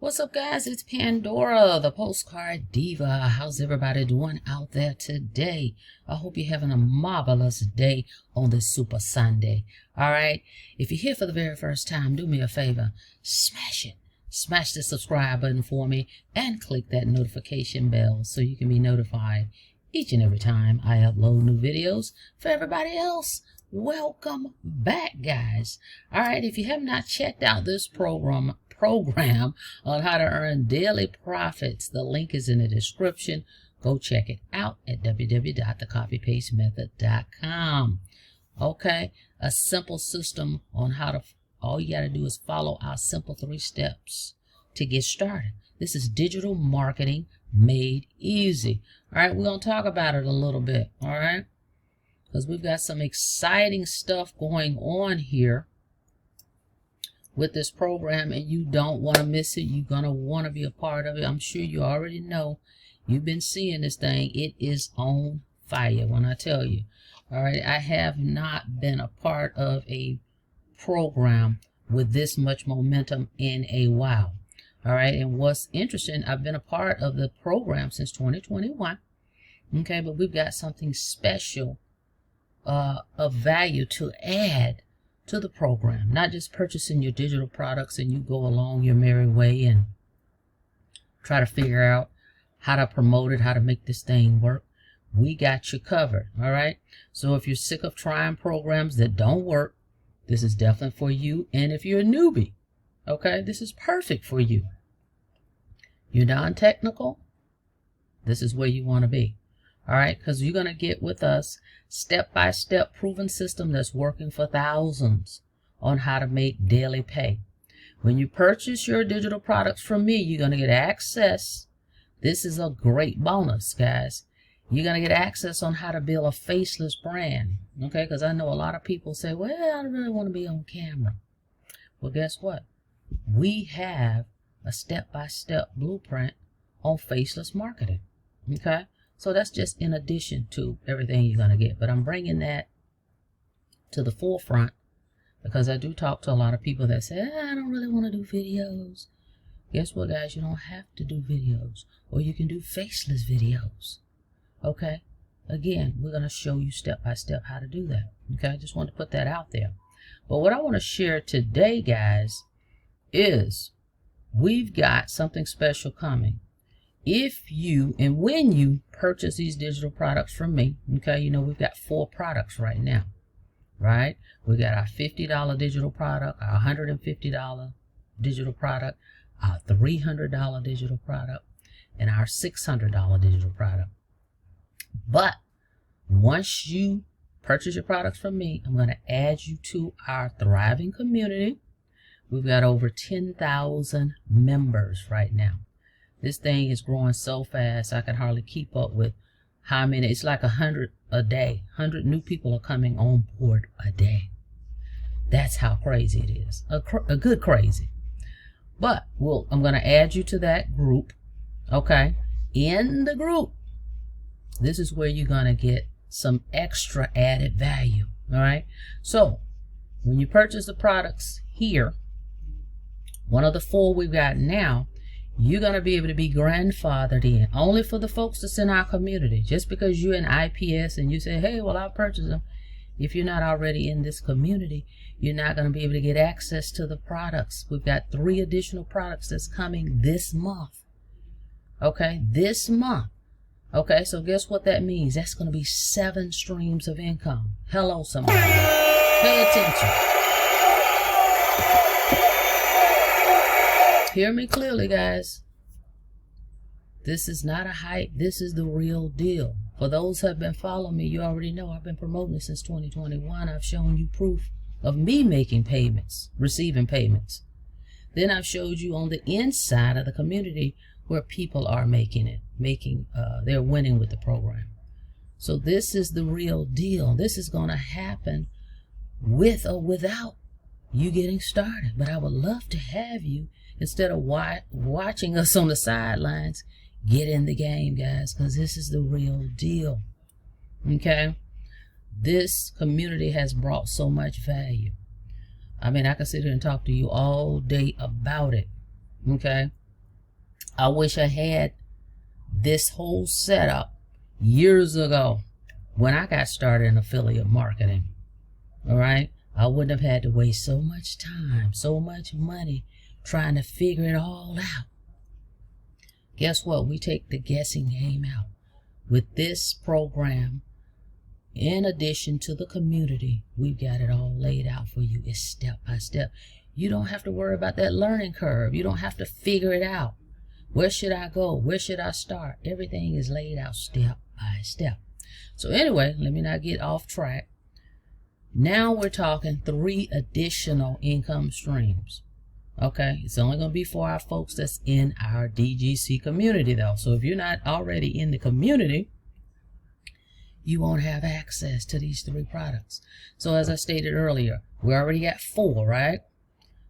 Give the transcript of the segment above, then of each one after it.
What's up, guys? It's Pandora, the postcard diva. How's everybody doing out there today? I hope you're having a marvelous day on this Super Sunday. All right. If you're here for the very first time, do me a favor. Smash it. Smash the subscribe button for me and click that notification bell so you can be notified each and every time I upload new videos. For everybody else, welcome back, guys. All right. If you have not checked out this program on how to earn daily profits, the link is in the description. Go check it out at www.thecopypastemethod.com. Okay, a simple system on how to, all you got to do is follow our simple 3 steps to get started. This is digital marketing made easy. All right, we're going to talk about it a little bit, all right, because we've got some exciting stuff going on here with this program, and you don't want to miss it. You're going to want to be a part of it. I'm sure you already know. You've been seeing this thing. It is on fire when I tell you. All right, I have not been a part of a program with this much momentum in a while. All right, and what's interesting, I've been a part of the program since 2021. Okay, but we've got something special of value to add to the program. Not just purchasing your digital products and you go along your merry way and try to figure out how to promote it, how to make this thing work. We got you covered. All right, so if you're sick of trying programs that don't work, this is definitely for you. And if you're a newbie, okay, this is perfect for you. You're non-technical, this is where you want to be. All right, because you're going to get with us step-by-step proven system that's working for thousands on how to make daily pay. When you purchase your digital products from me, you're going to get access. This is a great bonus, guys. You're going to get access on how to build a faceless brand. Okay, because I know a lot of people say, well, I don't really want to be on camera. Well, guess what? We have a step-by-step blueprint on faceless marketing. Okay. So that's just in addition to everything you're going to get. But I'm bringing that to the forefront because I do talk to a lot of people that say, I don't really want to do videos. Guess what, guys? You don't have to do videos. Or you can do faceless videos. Okay? Again, we're going to show you step by step how to do that. Okay? I just want to put that out there. But what I want to share today, guys, is we've got something special coming. If you and when you purchase these digital products from me, okay, you know, we've got 4 products right now, right? We got our $50 digital product, our $150 digital product, our $300 digital product, and our $600 digital product. But once you purchase your products from me, I'm going to add you to our thriving community. We've got over 10,000 members right now. This thing is growing so fast, I can hardly keep up with how many. It's like 100 a day. 100 new people are coming on board a day. That's how crazy it is. A good crazy. But I'm going to add you to that group. Okay. In the group, this is where you're going to get some extra added value. All right. So when you purchase the products here, one of the 4 we've got now, you're going to be able to be grandfathered in only for the folks that's in our community. Just because you're in IPS and you say, hey, well, I'll purchase them. If you're not already in this community, you're not going to be able to get access to the products. We've got 3 additional products that's coming this month. Okay, this month. Okay, so guess what that means? That's going to be 7 streams of income. Hello, somebody. Pay attention. Hear me clearly, guys. This is not a hype. This is the real deal. For those who have been following me, you already know I've been promoting it since 2021. I've shown you proof of me making payments, receiving payments. Then I've showed you on the inside of the community where people are making it, they're winning with the program. So this is the real deal. This is going to happen with or without you getting started. But I would love to have you, instead of watching us on the sidelines, get in the game, guys, because this is the real deal. Okay? This community has brought so much value. I mean, I can sit here and talk to you all day about it. Okay? I wish I had this whole setup years ago when I got started in affiliate marketing. All right, I wouldn't have had to waste so much time, so much money trying to figure it all out. Guess what? We take the guessing game out. With this program, in addition to the community, we've got it all laid out for you. It's step by step. You don't have to worry about that learning curve. You don't have to figure it out. Where should I go? Where should I start? Everything is laid out step by step. So anyway, let me not get off track. Now we're talking 3 additional income streams. Okay, it's only going to be for our folks that's in our DGC community though. So if you're not already in the community, you won't have access to these 3 products. So as I stated earlier, we already got 4, right?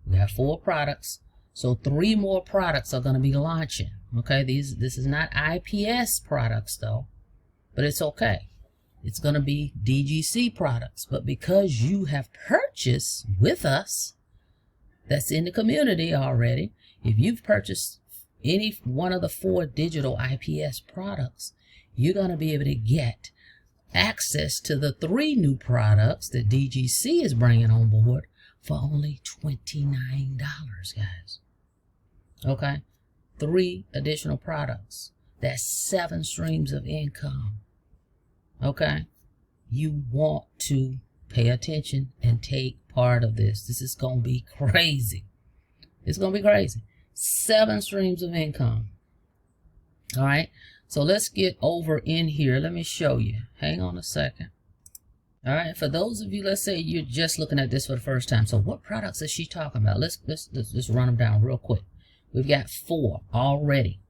We have 4 products. So 3 more products are going to be launching. Okay, this is not IPS products though, but it's okay. It's going to be DGC products. But because you have purchased with us, that's in the community already, if you've purchased any one of the 4 digital IPS products, you're going to be able to get access to the 3 new products that DGC is bringing on board for only $29, guys. Okay, 3 additional products. That's 7 streams of income. Okay, you want to pay attention and take part of this. This is going to be crazy. It's going to be crazy. 7 streams of income. All right, so let's get over in here. Let me show you. Hang on a second. All right, for those of you, let's say you're just looking at this for the first time. So what products is she talking about? Let's run them down real quick. We've got 4 already.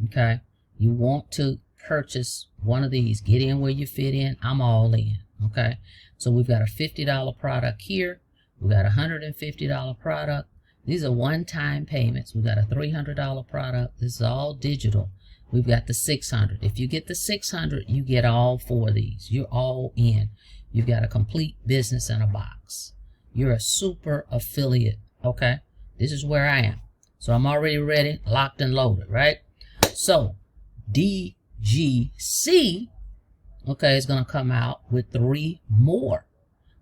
Okay, you want to purchase one of these. Get in where you fit in. I'm all in. Okay, so we've got a $50 product here. We got a $150 product. These are one-time payments. We got a $300 product. This is all digital. We've got the $600. If you get the $600, you get all 4 of these. You're all in. You've got a complete business in a box. You're a super affiliate. Okay, this is where I am. So I'm already ready, locked and loaded, right? So DGC, okay, is going to come out with 3 more.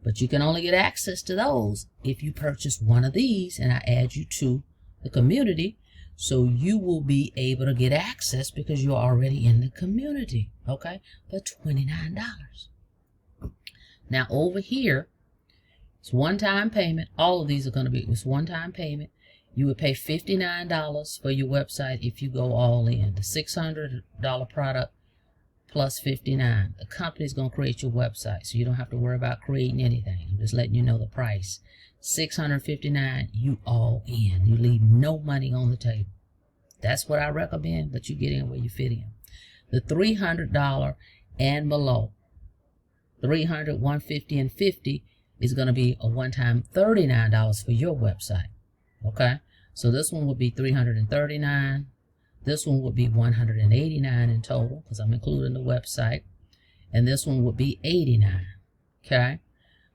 But you can only get access to those if you purchase one of these and I add you to the community. So you will be able to get access because you're already in the community, okay, for $29. Now over here, it's one-time payment. All of these are going to be, it's one-time payment. You would pay $59 for your website if you go all in. The $600 product plus $59. The company's going to create your website, so you don't have to worry about creating anything. I'm just letting you know the price. $659, you all in. You leave no money on the table. That's what I recommend, but you get in where you fit in. The $300 and below, $300, $150, and $50 is going to be a one-time $39 for your website. Okay, so this one would be $339. This one would be $189 in total because I'm including the website, and this one would be $89. Okay,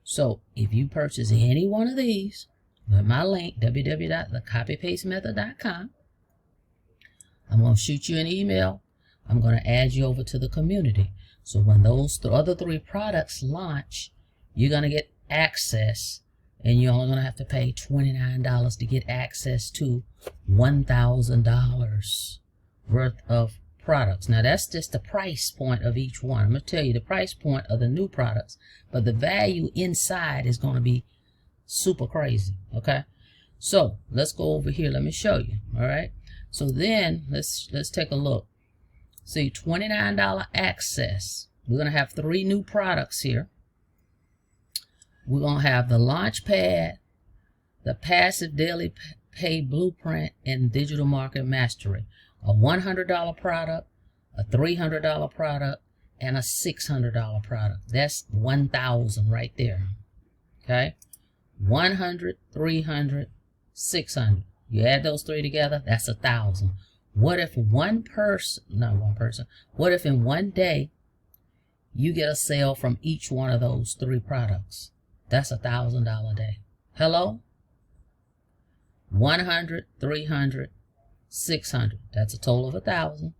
so if you purchase any one of these with my link www.thecopypastemethod.com, I'm going to shoot you an email. I'm going to add you over to the community. So when those other 3 products launch, you're going to get access. And you're only going to have to pay $29 to get access to $1,000 worth of products. Now, that's just the price point of each one. I'm going to tell you the price point of the new products, but the value inside is going to be super crazy, okay? So, let's go over here. Let me show you, all right? So then, let's take a look. See, $29 access. We're going to have 3 new products here. We're going to have the Launch Pad, the Passive Daily Pay Blueprint, and Digital Market Mastery. A $100 product, a $300 product, and a $600 product. That's $1,000 right there. Okay? $100, $300, $600. You add those 3 together, that's $1,000. What if what if in one day you get a sale from each one of those 3 products? That's $1,000 a day. Hello? $100, $300, 600. That's a total of 1,000.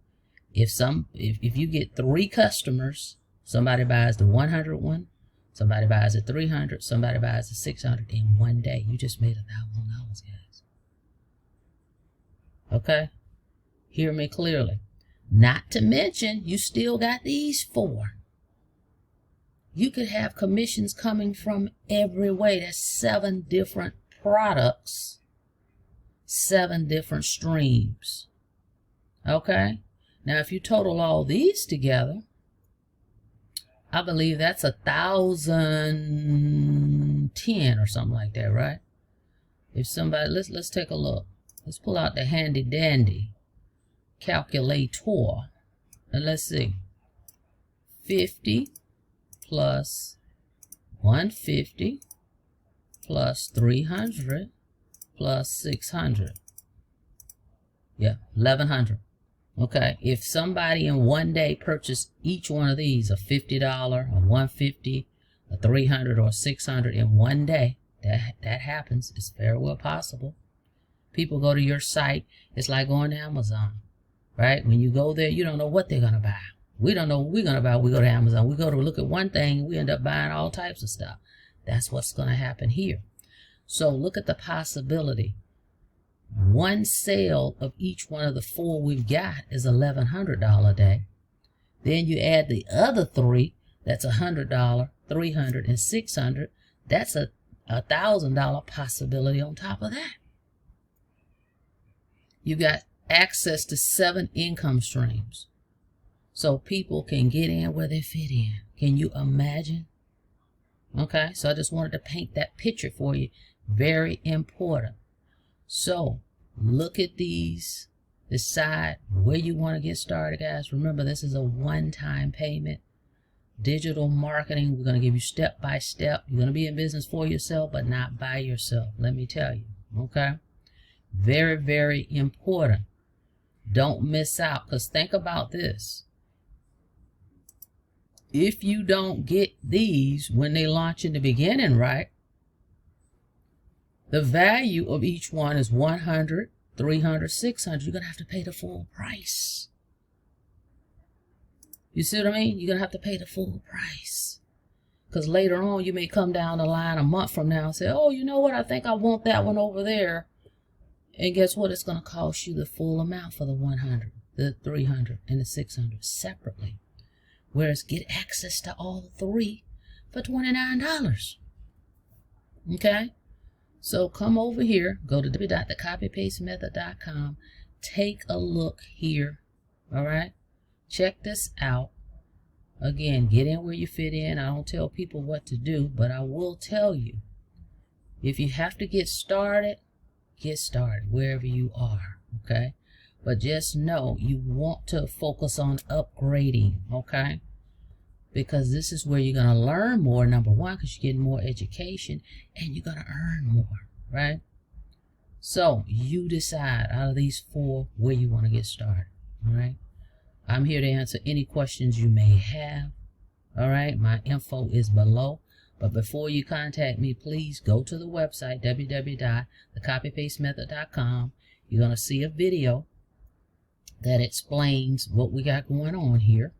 If you get 3 customers, somebody buys the 100 one, somebody buys the 300, somebody buys the 600 in one day, you just made $1,000, guys. Okay? Hear me clearly. Not to mention, you still got these 4. You could have commissions coming from every way. That's 7 different products, 7 different streams. Okay? Now, if you total all these together, I believe that's 1,010 or something like that, right? If somebody, let's take a look. Let's pull out the handy dandy calculator, and let's see. 50 plus 150 plus 300 plus 600. Yeah, 1,100. Okay, if somebody in one day purchased each one of these, a $50, a $150, a $300, or $600 in one day, that happens. It's very well possible. People go to your site. It's like going to Amazon, right? When you go there, you don't know what they're going to buy. We don't know what we're going to buy. We go to Amazon. We go to look at one thing, and we end up buying all types of stuff. That's what's going to happen here. So look at the possibility. One sale of each one of the 4 we've got is $1,100 a day. Then you add the other 3, that's $100, $300, and $600. That's a $1,000 possibility on top of that. You got access to 7 income streams, so people can get in where they fit in. Can you imagine? Okay, so I just wanted to paint that picture for you. Very important. So look at these, decide where you want to get started, guys. Remember, this is a one-time payment. Digital marketing, we're going to give you step by step. You're going to be in business for yourself, but not by yourself. Let me tell you, okay? Very, very important. Don't miss out, because think about this. If you don't get these when they launch in the beginning, right? The value of each one is $100, $300, $600. You're going to have to pay the full price. You see what I mean? You're going to have to pay the full price. Because later on, you may come down the line a month from now and say, oh, you know what? I think I want that one over there. And guess what? It's going to cost you the full amount for the 100, the 300, and the 600 separately. Whereas get access to all 3 for $29. Okay? So come over here, go to www.thecopypastemethod.com, take a look here, all right? Check this out. Again, get in where you fit in. I don't tell people what to do, but I will tell you, if you have to get started wherever you are, okay? But just know you want to focus on upgrading, okay? Because this is where you're going to learn more, number one, because you're getting more education, and you're going to earn more, right? So you decide out of these 4 where you want to get started, all right? I'm here to answer any questions you may have, all right? My info is below. But before you contact me, please go to the website, www.thecopypastemethod.com. You're going to see a video that explains what we got going on here,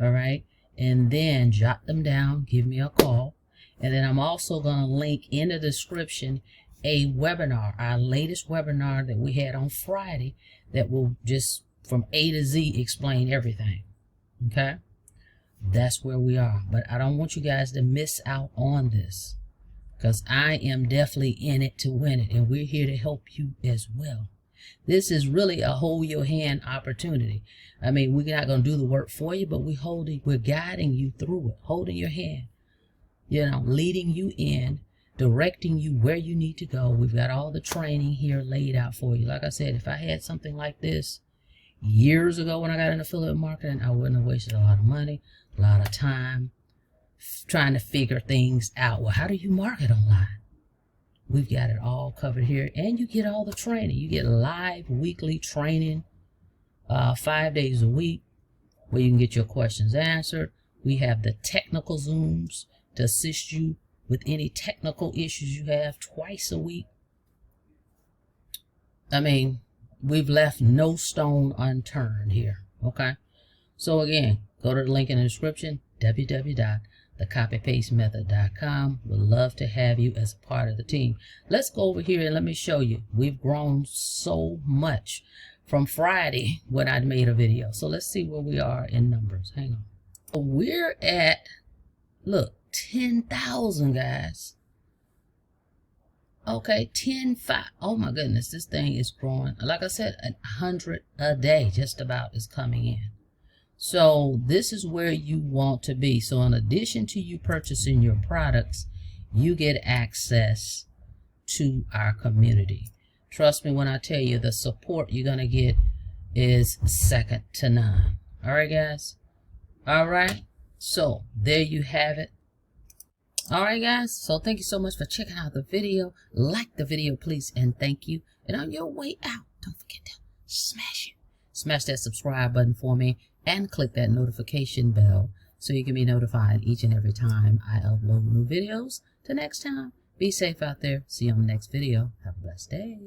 all right? And then jot them down, give me a call. And then I'm also going to link in the description a webinar, our latest webinar that we had on Friday that will just from A to Z explain everything, okay? That's where we are. But I don't want you guys to miss out on this, because I am definitely in it to win it, and we're here to help you as well. This is really a hold your hand opportunity. I mean, we're not going to do the work for you, but we're guiding you through it, holding your hand, you know, leading you in, directing you where you need to go. We've got all the training here laid out for you. Like I said, if I had something like this years ago when I got into affiliate marketing, I wouldn't have wasted a lot of money, a lot of time trying to figure things out. Well, how do you market online? We've got it all covered here, and you get all the training. You get live weekly training 5 days a week where you can get your questions answered. We have the technical Zooms to assist you with any technical issues you have twice a week. I mean, we've left no stone unturned here. Okay. So again, go to the link in the description, www.thecopypastemethod.com. We'd love to have you as a part of the team. Let's go over here and let me show you. We've grown so much from Friday when I made a video. So let's see where we are in numbers. Hang on. We're at, look, 10,000, guys. Okay, 10,500. Oh my goodness, this thing is growing. Like I said, 100 a day just about is coming in. So this is where you want to be. So in addition to you purchasing your products, you get access to our community. Trust me when I tell you, the support you're going to get is second to none. All right, guys. All right. So there you have it. All right, guys. So thank you so much for checking out the video. Like the video, please, and thank you. And on your way out, don't forget to smash that subscribe button for me and click that notification bell so you can be notified each and every time I upload new videos. Till next time, be safe out there. See you on the next video. Have a blessed day.